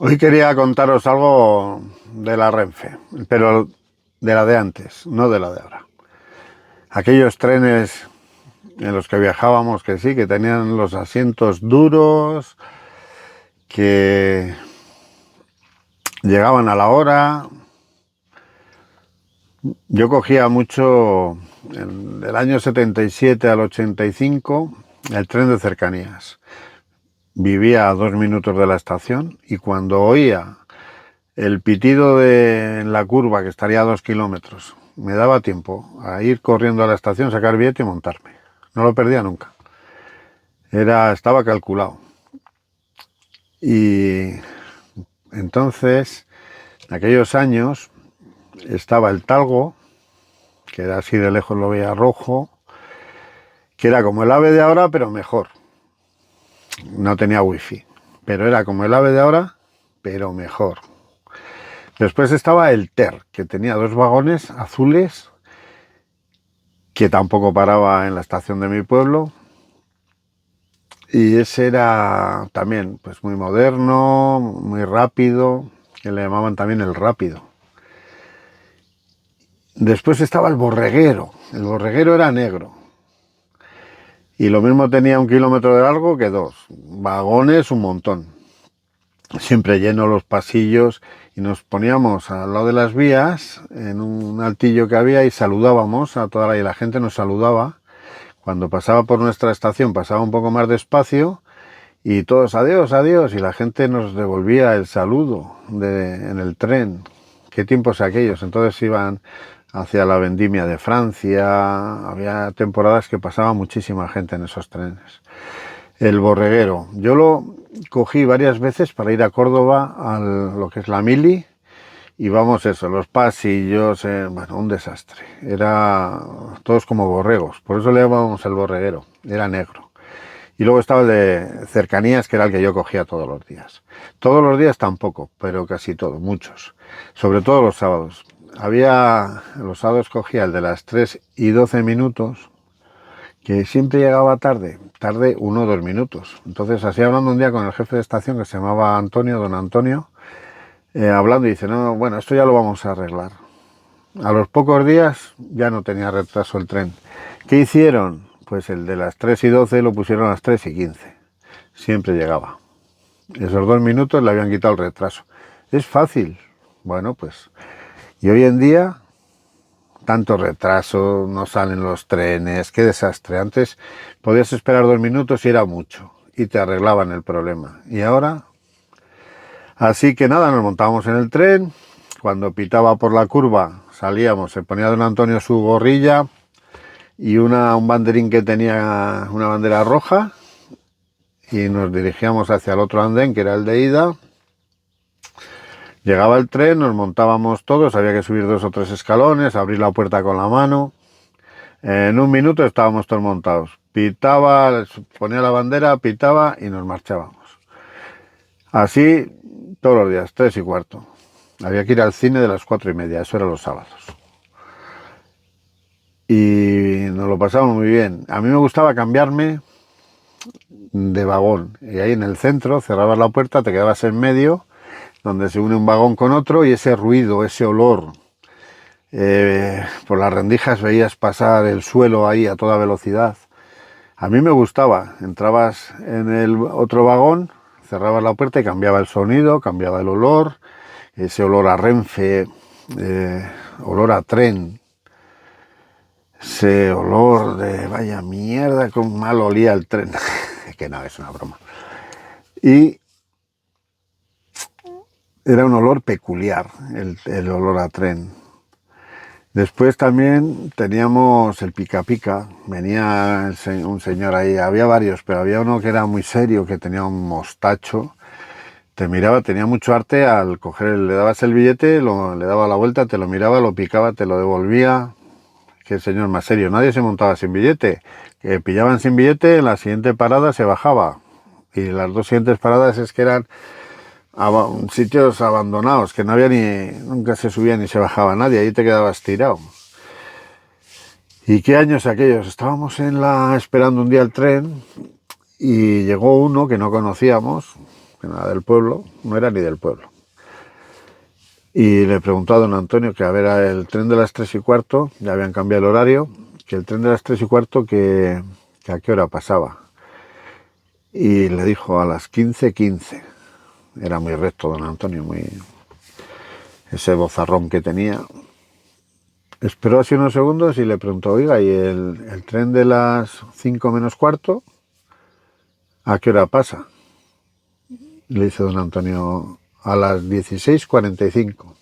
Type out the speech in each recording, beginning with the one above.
Hoy quería contaros algo de la Renfe, pero de la de antes, no de la de ahora. Aquellos trenes en los que viajábamos que sí, que tenían los asientos duros, que llegaban a la hora. Yo cogía mucho, del año 77 al 85, el tren de cercanías. Vivía a 2 minutos de la estación y cuando oía el pitido en la curva, que estaría a 2 kilómetros, me daba tiempo a ir corriendo a la estación, sacar billete y montarme. No lo perdía nunca. Estaba calculado. Y entonces, en aquellos años, estaba el Talgo, que era así de lejos lo veía rojo, que era como el AVE de ahora, pero mejor. No tenía wifi, pero era como el AVE de ahora, pero mejor. Después estaba el TER, que tenía 2 vagones azules, que tampoco paraba en la estación de mi pueblo. Y ese era también pues muy moderno, muy rápido, que le llamaban también el rápido. Después estaba el borreguero era negro. Y lo mismo tenía 1 kilómetro de largo que 2. Vagones un montón. Siempre llenos los pasillos y nos poníamos al lado de las vías, en un altillo que había y saludábamos a toda y la gente nos saludaba. Cuando pasaba por nuestra estación pasaba un poco más despacio y todos adiós, adiós, y la gente nos devolvía el saludo en el tren. Qué tiempos aquellos. Entonces iban hacia la vendimia de Francia, había temporadas que pasaba muchísima gente en esos trenes. El borreguero, yo lo cogí varias veces para ir a Córdoba a lo que es la mili, y vamos eso, los pasillos, bueno, un desastre. Era todos como borregos, por eso le llamábamos el borreguero, era negro. Y luego estaba el de cercanías, que era el que yo cogía todos los días. Todos los días tampoco, pero casi todos, muchos. Sobre todo los sábados. Los sábados cogía el de las 3:12, que siempre llegaba tarde 1 o 2 minutos. Entonces, así hablando un día con el jefe de estación, que se llamaba Antonio, don Antonio, hablando y dice, no, bueno, esto ya lo vamos a arreglar. A los pocos días ya no tenía retraso el tren. ¿Qué hicieron? Pues el de las 3:12 lo pusieron a las 3:15. Siempre llegaba. Esos 2 minutos le habían quitado el retraso. Es fácil. Bueno, pues. Y hoy en día, tanto retraso, no salen los trenes, qué desastre. Antes podías esperar 2 minutos y era mucho. Y te arreglaban el problema. Y ahora, así que nada, nos montábamos en el tren. Cuando pitaba por la curva, salíamos, se ponía don Antonio su gorrilla y un banderín que tenía una bandera roja, y nos dirigíamos hacia el otro andén, que era el de ida. Llegaba el tren, nos montábamos todos, había que subir 2 o 3 escalones, abrir la puerta con la mano. En 1 minuto estábamos todos montados. Pitaba, ponía la bandera, pitaba y nos marchábamos. Así todos los días, 3:15. Había que ir al cine de las 4:30, eso era los sábados. Y nos lo pasábamos muy bien. A mí me gustaba cambiarme de vagón. Y ahí en el centro cerrabas la puerta, te quedabas en medio, donde se une un vagón con otro, y ese ruido, ese olor, por las rendijas veías pasar el suelo ahí a toda velocidad. A mí me gustaba. Entrabas en el otro vagón, cerrabas la puerta y cambiaba el sonido, cambiaba el olor, ese olor a Renfe, olor a tren, ese olor de vaya mierda, con mal olía el tren. Que no, es una broma. Y era un olor peculiar, el olor a tren. Después también teníamos el pica pica, venía un señor ahí, había varios, pero había uno que era muy serio, que tenía un mostacho, te miraba, tenía mucho arte al coger, le dabas el billete, le daba la vuelta, te lo miraba, lo picaba, te lo devolvía. Qué señor más serio, nadie se montaba sin billete, que pillaban sin billete, en la siguiente parada se bajaba, y las 2 siguientes paradas es que eran sitios abandonados, que no había nunca se subía ni se bajaba nadie, ahí te quedabas tirado. ¿Y qué años aquellos? Estábamos esperando un día el tren y llegó uno que no conocíamos, que no era del pueblo, no era ni del pueblo. Y le preguntó a don Antonio que a ver, el tren de las 3:15, ya habían cambiado el horario, que el tren de las 3:15 que a qué hora pasaba. Y le dijo a las 15:15. Era muy recto don Antonio, ese bozarrón que tenía. Esperó así unos segundos y le preguntó, oiga, ¿y el tren de las 5:15? ¿A qué hora pasa? Le dice don Antonio, a las 16:45.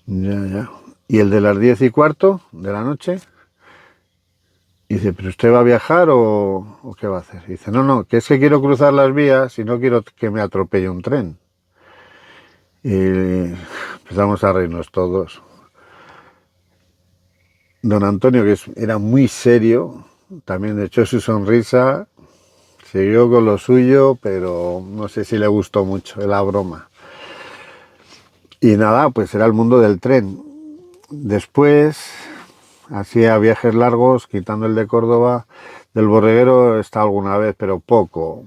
Ya. ¿Y el de las 10:15 de la noche? Dice, ¿pero usted va a viajar o qué va a hacer? Dice, no, que es que quiero cruzar las vías y no quiero que me atropelle un tren. Y empezamos a reírnos todos. Don Antonio, que era muy serio, también echó su sonrisa, siguió con lo suyo, pero no sé si le gustó mucho la broma. Y nada, pues era el mundo del tren. Después hacía viajes largos, quitando el de Córdoba. Del Borreguero he estado alguna vez, pero poco.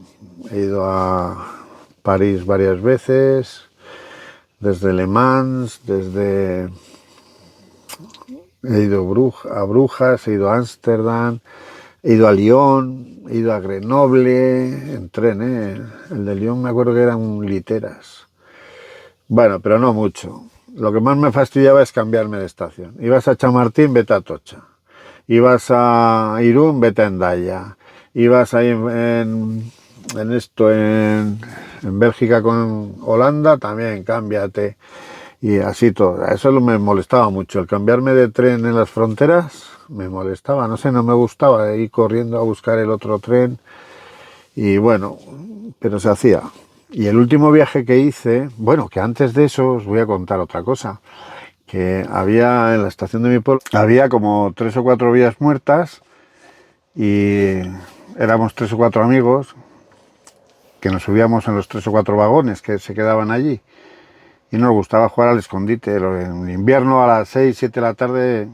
He ido a París varias veces, desde Le Mans, he ido a Brujas, he ido a Ámsterdam, he ido a Lyon, he ido a Grenoble, en tren, El de Lyon me acuerdo que eran literas. Bueno, pero no mucho. Lo que más me fastidiaba es cambiarme de estación. Ibas a Chamartín, vete a Atocha. Ibas a Irún, vete a Hendaya. Ibas ahí en Bélgica con Holanda, también cámbiate. Y así todo. Eso me molestaba mucho. El cambiarme de tren en las fronteras me molestaba. No sé, no me gustaba ir corriendo a buscar el otro tren. Y bueno, pero se hacía. Y el último viaje que hice, bueno, que antes de eso os voy a contar otra cosa. Que había en la estación de mi pueblo, había como 3 o 4 vías muertas y éramos 3 o 4 amigos que nos subíamos en los 3 o 4 vagones que se quedaban allí. Y nos gustaba jugar al escondite. En invierno a las 6, 7 de la tarde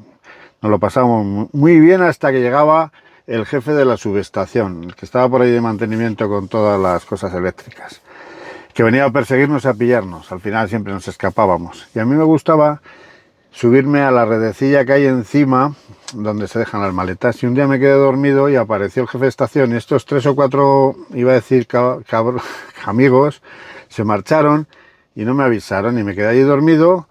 nos lo pasábamos muy bien hasta que llegaba el jefe de la subestación, el que estaba por ahí de mantenimiento con todas las cosas eléctricas, que venía a perseguirnos, a pillarnos. Al final siempre nos escapábamos. Y a mí me gustaba subirme a la redecilla que hay encima, donde se dejan las maletas. Y un día me quedé dormido y apareció el jefe de estación. Y estos 3 o 4, iba a decir amigos, se marcharon y no me avisaron y me quedé allí dormido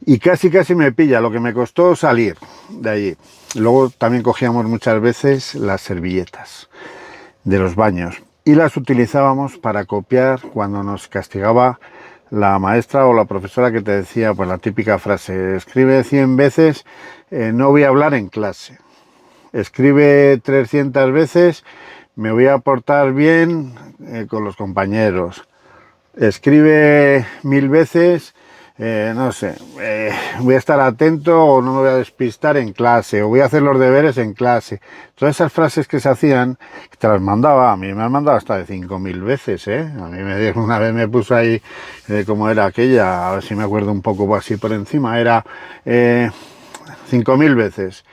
y casi me pilla, lo que me costó salir de allí. Luego también cogíamos muchas veces las servilletas de los baños y las utilizábamos para copiar cuando nos castigaba la maestra o la profesora, que te decía pues la típica frase, escribe 100 veces, no voy a hablar en clase. Escribe 300 veces, me voy a portar bien con los compañeros. Escribe 1000 veces, no sé, voy a estar atento o no me voy a despistar en clase, o voy a hacer los deberes en clase. Todas esas frases que se hacían, que te las mandaba, a mí me han mandado hasta de 5000 veces, ¿eh? A mí una vez me puso ahí, como era aquella, a ver si me acuerdo un poco así por encima, era 5000 veces.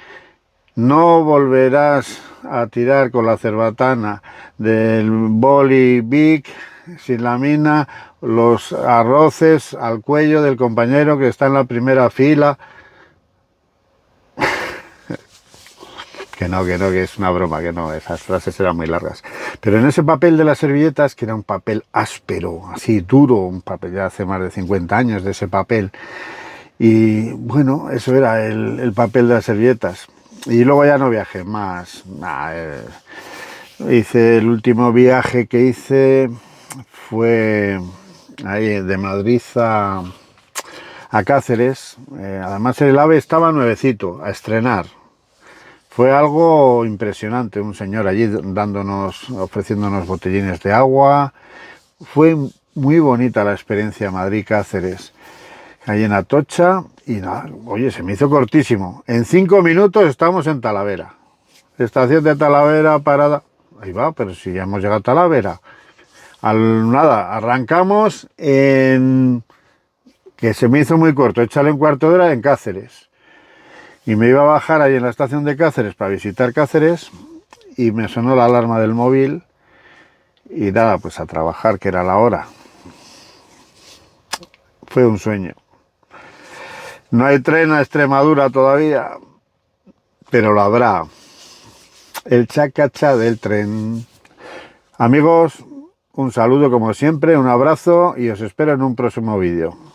No volverás a tirar con la cerbatana del boli Bic sin la mina los arroces al cuello del compañero que está en la primera fila. Que es una broma, que no, esas frases eran muy largas. Pero en ese papel de las servilletas, que era un papel áspero, así duro, un papel ya hace más de 50 años de ese papel, y bueno, eso era el papel de las servilletas. Y luego ya no viajé más. Hice el último viaje que hice fue ahí de Madrid a Cáceres. Además el AVE estaba nuevecito, a estrenar. Fue algo impresionante, un señor allí ofreciéndonos botellines de agua. Fue muy bonita la experiencia Madrid-Cáceres, ahí en Atocha, y nada, oye, se me hizo cortísimo. En 5 minutos estamos en Talavera. Estación de Talavera, parada. Ahí va, pero si ya hemos llegado a Talavera. Nada, arrancamos que se me hizo muy corto, échale un cuarto de hora en Cáceres. Y me iba a bajar ahí en la estación de Cáceres para visitar Cáceres y me sonó la alarma del móvil Y nada, pues a trabajar, que era la hora. Fue un sueño. No hay tren a Extremadura todavía, pero lo habrá. El chacacha del tren. Amigos, un saludo como siempre, un abrazo y os espero en un próximo vídeo.